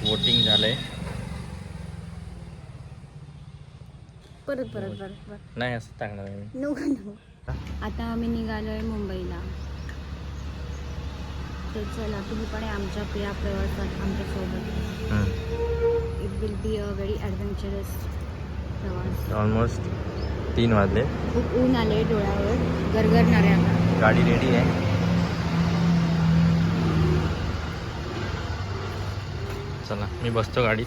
Voting झालंय. परत परत परत परत नाही असं सांगणार आहे मी. नको. आता आम्ही निघालोय मुंबईला. तर चला तुम्ही पण आमच्या या प्रवासात आमच्यासोबत. It will be a very adventurous प्रवास. ऑलमोस्ट 3 वाजले. खूप ऊन आले डोळ्यावर, गरगरणार आहे आता. गाडी रेडी आहे. चला मी बसतो गाडीत.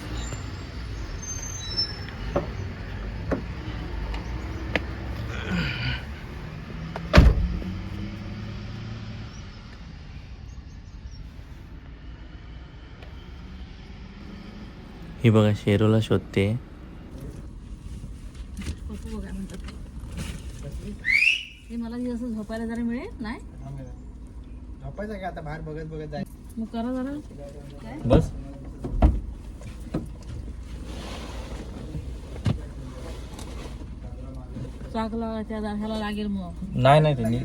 ही बघा शेरोला शोधते. मला असं झोपायला जरा मिळेल नाही झोपायचं का आता बाहेर बघत बघत जाय. मग करा जरा बस चाकला त्या ह्याला लागेल. मग नाही त्यांनी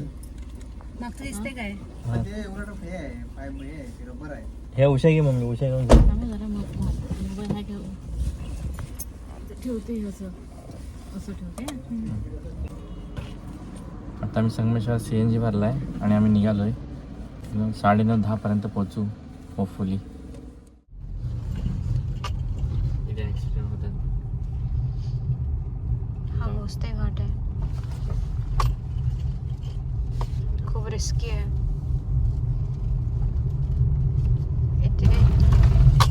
मागचं दिसते काय ते उलट हे आहे हे आहे ते रबर आहे. हे उशा घे मम्मी. उशा घेऊन जरा मोबाईल हा घेऊ ठेवते. असं ठेवते. आता आम्ही संगमेश्वर CNG भरला आहे आणि आम्ही निघालोय. 9:30-10 पर्यंत पोहोचू होपफुली. इथे ॲक्सिडेंट होतात. हा भोसले घाट आहे. खूप रिस्की आहे. इथे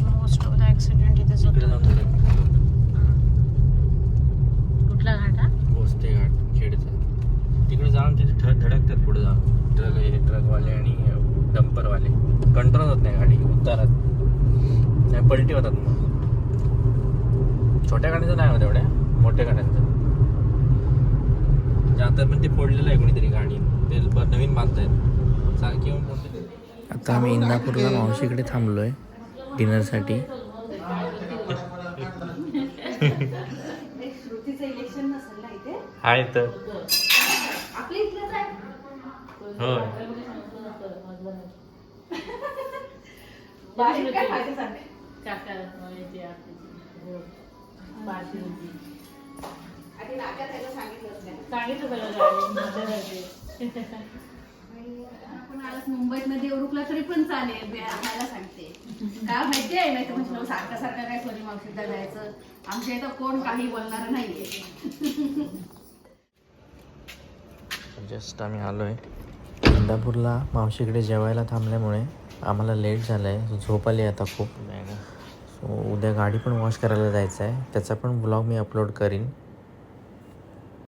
मोस्ट ऑफ द ॲक्सिडेंट इथेच इकडे होतात. जाऊन कुठला घाट हा? पोचते घाट खेडचा. तिकडे जाऊन तिथे धडकतात पुढे जाऊन. ट्रकवाले आणि डंपरवाले कंट्रोल होत नाही गाडी उतारात. नाही पलटी होतात. मग छोट्या गाड्यांचं नाही होत एवढ्या. मोठ्या गाड्यांचं आता पण ते फोडलेलं आहे कोणीतरी गाडी. ते नवीन बांधतायत सारखी येऊन मोठे. आता आम्ही इंदापूरला मावशीकडे थांबलोय डिनरसाठी. आहे तर होय. मुंबईत मध्ये देवरुखला तरी पण चालेल. खायला सांगते काय माहिती आहे. नाही तर म्हणजे सारखं सारखं काय सोनी मावशीला जायचं. आमच्या इथं कोण काही बोलणार नाहीये. जस्ट आम्ही आलो आहे इंदापूरला. मावशीकडे जेवायला थांबल्यामुळे आम्हाला लेट झालं आहे. झोप आली आता खूप. सो उद्या गाडी पण वॉश करायला जायचं आहे. त्याचा पण ब्लॉग मी अपलोड करीन.